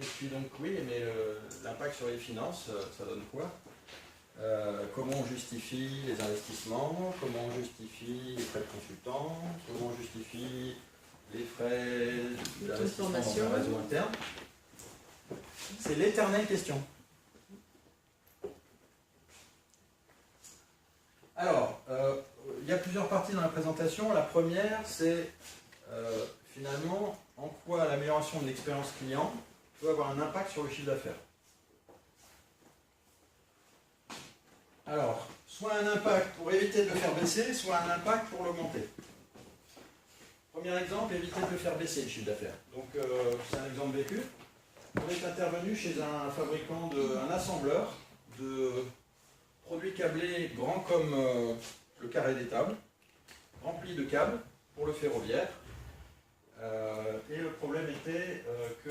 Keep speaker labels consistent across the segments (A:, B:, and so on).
A: Et puis donc oui, mais l'impact sur les finances, ça donne quoi? Comment on justifie les investissements, comment on justifie les frais de consultant, comment on justifie les frais d'investissement dans un réseau interne. C'est l'éternelle question. Alors, il y a plusieurs parties dans la présentation. La première, c'est finalement en quoi l'amélioration de l'expérience client peut avoir un impact sur le chiffre d'affaires. Alors, soit un impact pour éviter de le faire baisser, soit un impact pour l'augmenter. Premier exemple, éviter de le faire baisser le chiffre d'affaires. Donc, c'est un exemple vécu. On est intervenu chez un fabricant, un assembleur de produits câblés grands comme le carré des tables, remplis de câbles pour le ferroviaire. Et le problème était que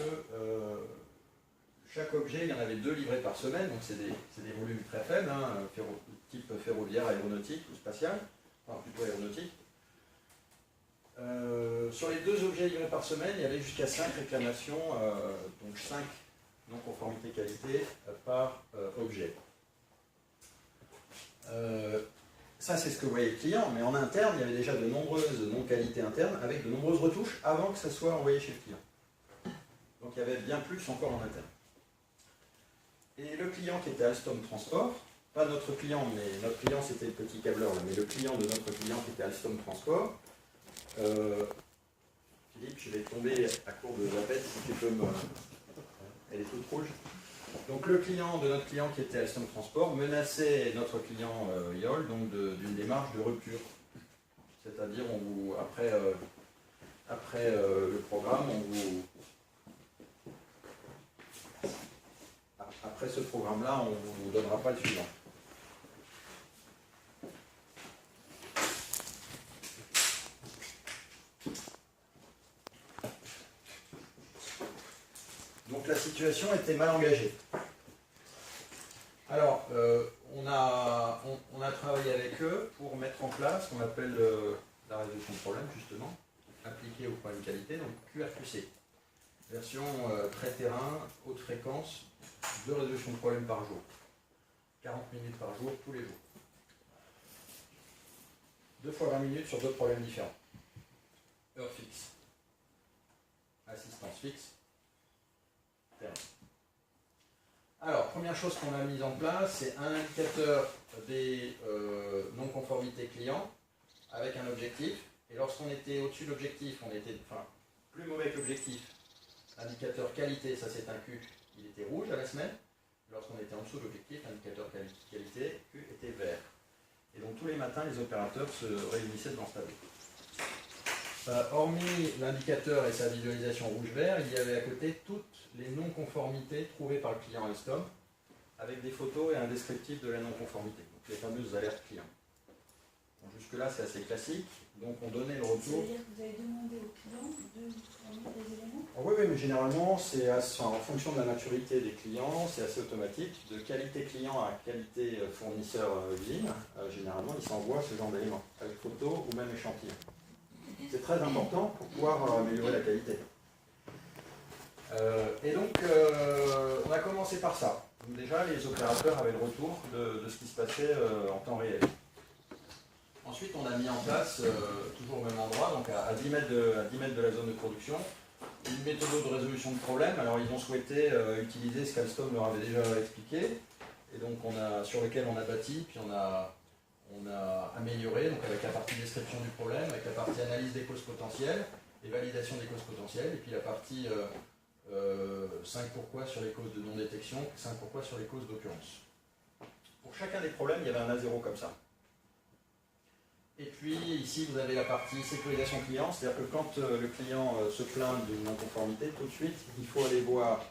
A: chaque objet, il y en avait 2 livrés par semaine, donc c'est des volumes très faibles, hein, type ferroviaire, aéronautique ou spatial, enfin plutôt aéronautique. Sur les 2 objets livrés par semaine, il y avait jusqu'à 5 réclamations, donc 5 non-conformités qualité par objet. Ça, c'est ce que voyait le client, mais en interne, il y avait déjà de nombreuses non-qualités internes avec de nombreuses retouches avant que ça soit envoyé chez le client. Donc il y avait bien plus encore en interne. Et le client qui était Alstom Transport, pas notre client, mais notre client c'était le petit câbleur, mais le client de notre client qui était Alstom Transport, Philippe, je vais tomber à court de zapette si tu peux me... Elle est toute rouge. Donc le client de notre client qui était Alstom Transport menaçait notre client YOL donc d'une démarche de rupture. C'est-à-dire après le programme, après ce programme-là, on ne vous donnera pas le suivant. Donc la situation était mal engagée. Alors, on a travaillé avec eux pour mettre en place ce qu'on appelle la résolution de problème, justement, appliquée au problème de qualité, donc QRQC. Version très terrain, haute fréquence, 2 résolutions de problème par jour. 40 minutes par jour, tous les jours. 2 fois 20 minutes sur 2 problèmes différents. Heure fixe. Assistance fixe. Terrain. Alors, première chose qu'on a mise en place, c'est un indicateur des non-conformités clients avec un objectif. Et lorsqu'on était au-dessus de l'objectif, on était plus mauvais que l'objectif. L'indicateur qualité, ça c'est un Q, il était rouge à la semaine. Lorsqu'on était en dessous de l'objectif, l'indicateur qualité, Q était vert. Et donc tous les matins, les opérateurs se réunissaient devant ce tableau. Hormis l'indicateur et sa visualisation rouge-vert, il y avait à côté toutes les non-conformités trouvées par le client Alstom, avec des photos et un descriptif de la non-conformité, donc les fameuses alertes clients. Bon, jusque-là, c'est assez classique, donc on donnait le retour.
B: C'est-à-dire que vous avez demandé au client de fournir des éléments?
A: Oui, mais généralement, c'est en fonction de la maturité des clients, c'est assez automatique. De qualité client à qualité fournisseur usine, généralement, ils s'envoient ce genre d'éléments, avec photo ou même échantillon. C'est très important pour pouvoir améliorer la qualité. Et donc, on a commencé par ça. Donc déjà, les opérateurs avaient le retour de ce qui se passait en temps réel. Ensuite, on a mis en place, toujours au même endroit, donc à 10 mètres de la zone de production, une méthode de résolution de problème. Alors, ils ont souhaité utiliser ce qu'Alstom leur avait déjà expliqué, et donc sur lequel on a bâti, puis on a amélioré, donc avec la partie description du problème, avec la partie analyse des causes potentielles et validation des causes potentielles, et puis la partie 5 pourquoi sur les causes de non-détection, 5 pourquoi sur les causes d'occurrence. Pour chacun des problèmes, il y avait un A0 comme ça. Et puis ici, vous avez la partie sécurisation client, c'est-à-dire que quand le client se plaint d'une non-conformité, tout de suite, il faut aller voir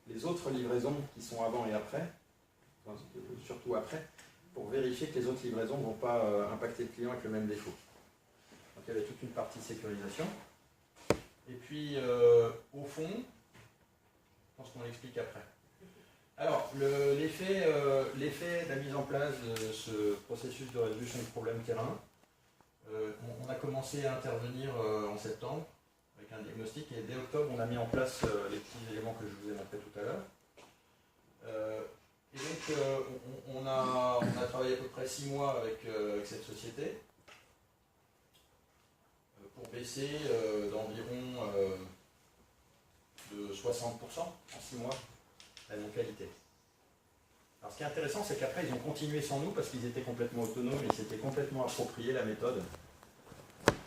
A: les autres livraisons qui sont avant et après, enfin, surtout après, pour vérifier que les autres livraisons ne vont pas impacter le client avec le même défaut. Donc il y avait toute une partie sécurisation. Et puis, au fond, je pense qu'on l'explique après. Alors, l'effet de la mise en place de ce processus de résolution de problème terrain, on a commencé à intervenir en septembre, avec un diagnostic. Et dès octobre, on a mis en place les petits éléments que je vous ai montrés tout à l'heure. Et donc, on a travaillé à peu près 6 mois avec cette société pour baisser d'environ de 60% en 6 mois la non-qualité. Alors, ce qui est intéressant, c'est qu'après, ils ont continué sans nous parce qu'ils étaient complètement autonomes et ils s'étaient complètement approprié la méthode.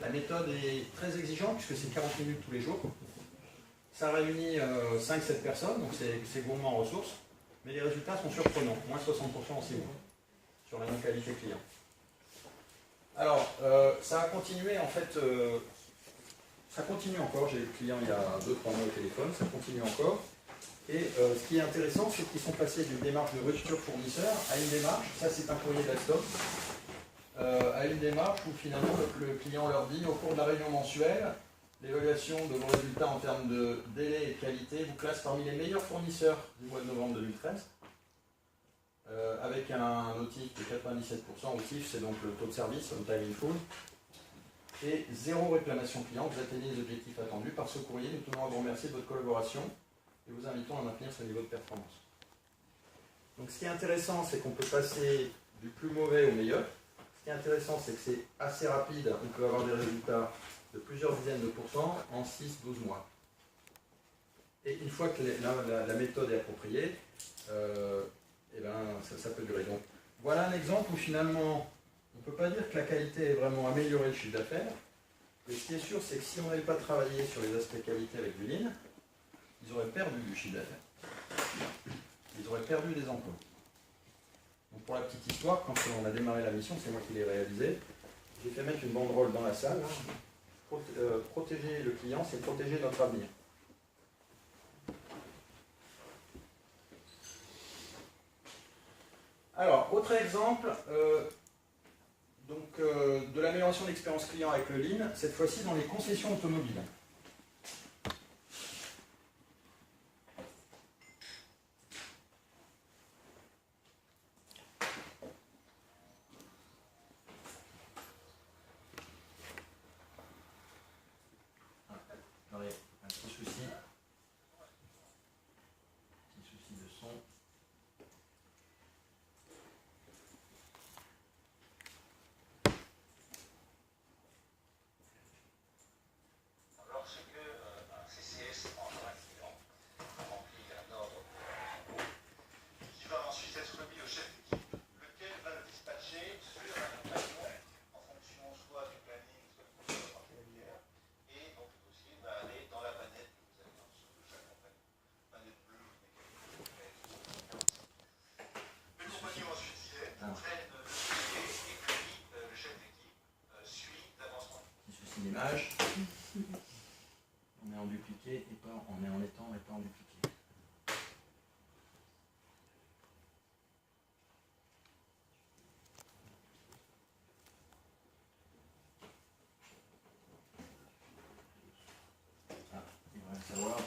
A: La méthode est très exigeante puisque c'est 40 minutes tous les jours. Ça réunit 5-7 personnes, donc c'est gourmand en ressources. Mais les résultats sont surprenants, moins 60% en 6 mois, sur la non-qualité client. Alors, ça a continué en fait, ça continue encore, j'ai eu le client il y a 2-3 mois au téléphone, ça continue encore. Et ce qui est intéressant, c'est qu'ils sont passés d'une démarche de rupture fournisseur à une démarche, ça c'est un courrier d'Alstom, à une démarche où finalement le client leur dit, au cours de la réunion mensuelle, l'évaluation de vos résultats en termes de délai et de qualité vous classe parmi les meilleurs fournisseurs du mois de novembre 2013, avec un OTIF de 97%. OTIF, c'est donc le taux de service, on time in full, et 0 réclamation client. Vous atteignez les objectifs attendus. Par ce courrier, nous tenons à vous remercier de votre collaboration et vous invitons à maintenir ce niveau de performance. Donc ce qui est intéressant, c'est qu'on peut passer du plus mauvais au meilleur. Ce qui est intéressant, c'est que c'est assez rapide. On peut avoir des résultats de plusieurs dizaines de pourcents en 6-12 mois. Et une fois que la méthode est appropriée, eh ben, ça peut durer. Donc, voilà un exemple où finalement, on ne peut pas dire que la qualité ait vraiment amélioré le chiffre d'affaires. Mais ce qui est sûr, c'est que si on n'avait pas travaillé sur les aspects qualité avec du lean, ils auraient perdu du chiffre d'affaires. Ils auraient perdu des emplois. Donc pour la petite histoire, quand on a démarré la mission, c'est moi qui l'ai réalisé, j'ai fait mettre une banderole dans la salle. Protéger le client, c'est protéger notre avenir. Alors, autre exemple, de l'amélioration de l'expérience client avec le Lean, cette fois-ci dans les concessions automobiles. Un petit souci de son.
C: Lorsque un CCS envoie un client remplir un ordre qui va ensuite être remis au chef d'équipe, lequel va le dispatcher sur un compagnon en fonction soit du planning, soit du programme particulier, et donc le dossier va aller dans la manette que vous avez en dessous de chaque compagnon. Manette bleue, le compagnon ensuite y est, traîne le dossier, et puis le chef d'équipe suit l'avancement.
A: Petit souci d'image. On est en dupliqué et pas, on est en étang et pas en dupliqué. Ah, il va le savoir.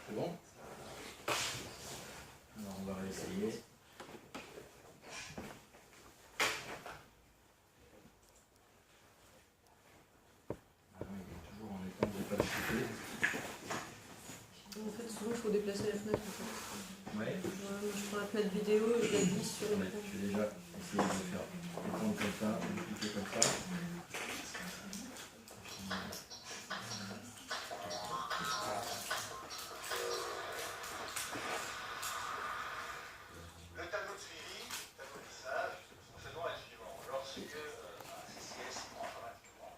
A: C'est bon? Alors on va réessayer. Ah oui, il est toujours en étang, je n'ai pas dupliqué.
D: En fait, souvent, il faut déplacer la fenêtre. En fait.
A: Ouais.
D: Je prends la fenêtre vidéo et je la glisse sur
A: Ouais,
D: l'écran.
A: j'ai déjà essayé de le faire étendre comme ça, dupliquer comme ça.
C: Le tableau de suivi, le tableau de lissage, son fonctionnement est le suivant. Lorsque un CCS envoie un client,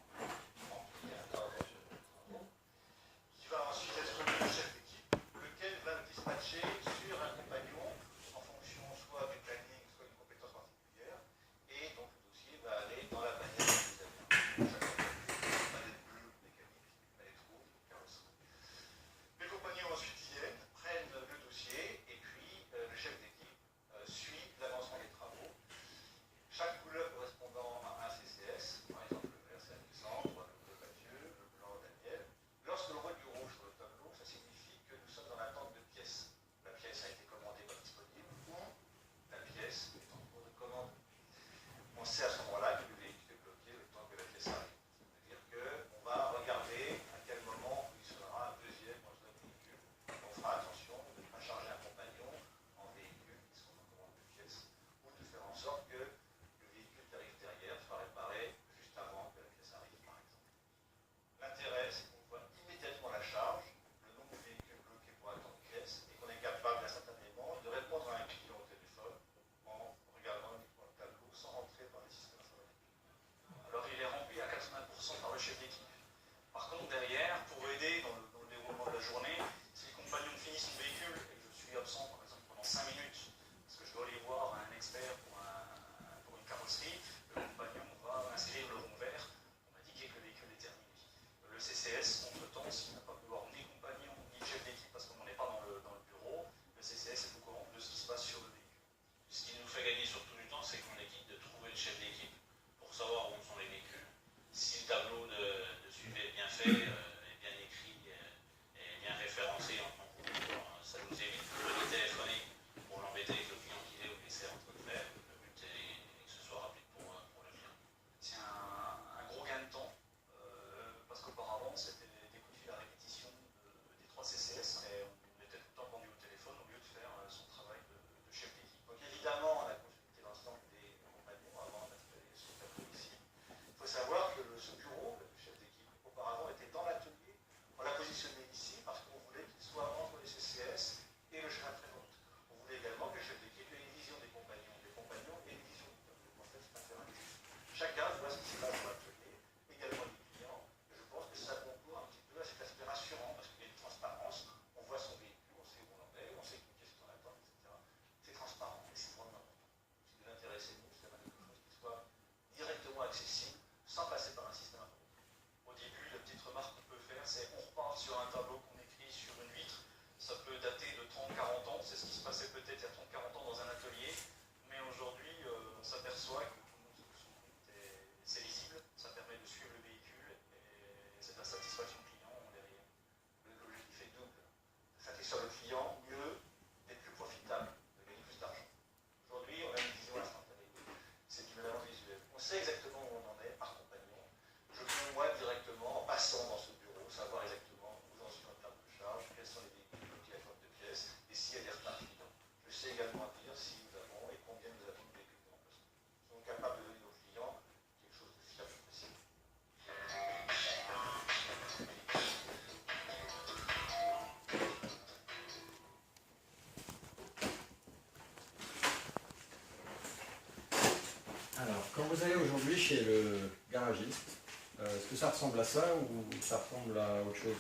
A: chez le garagiste. Est-ce que ça ressemble à ça ou ça ressemble à autre chose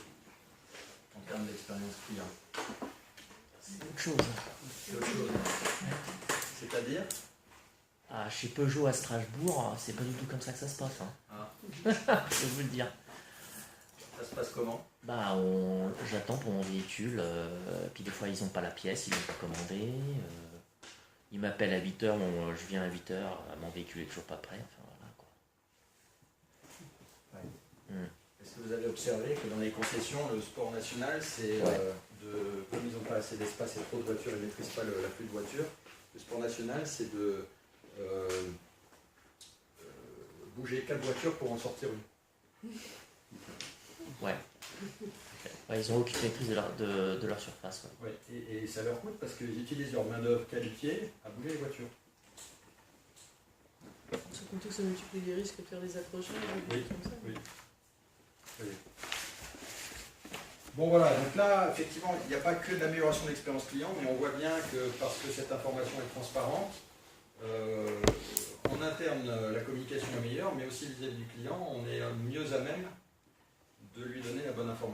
A: en termes d'expérience client?
E: C'est autre chose.
A: C'est autre chose. C'est-à-dire?
E: Ah, chez Peugeot à Strasbourg, c'est pas du tout comme ça que ça se passe. Hein.
A: Ah.
E: Je peux vous le dire.
A: Ça se passe comment?
E: Bah, j'attends pour mon véhicule, puis des fois ils n'ont pas la pièce, ils l'ont pas commandé. Ils m'appellent à 8h, je viens à 8h, mon véhicule est toujours pas prêt. Enfin voilà quoi.
A: Est-ce que vous avez observé que dans les concessions, le sport national, c'est comme ils n'ont pas assez d'espace et trop de voitures, ils ne maîtrisent pas l'afflux de voitures, le sport national, c'est de bouger 4 voitures pour en sortir une.
E: Ouais. Ouais, ils ont aucune maîtrise de leur surface. Ouais.
A: Ouais, et ça leur coûte parce qu'ils utilisent leur main-d'œuvre qualifiée à bouger les voitures.
D: Sans compter que ça multiplie les risques de faire des accrochages ou des
A: Oui,
D: trucs comme ça.
A: oui. Oui. Bon voilà, donc là, effectivement, il n'y a pas que de l'amélioration de l'expérience client, mais on voit bien que parce que cette information est transparente, en interne, la communication est meilleure, mais aussi vis-à-vis du client, on est mieux à même de lui donner la bonne information.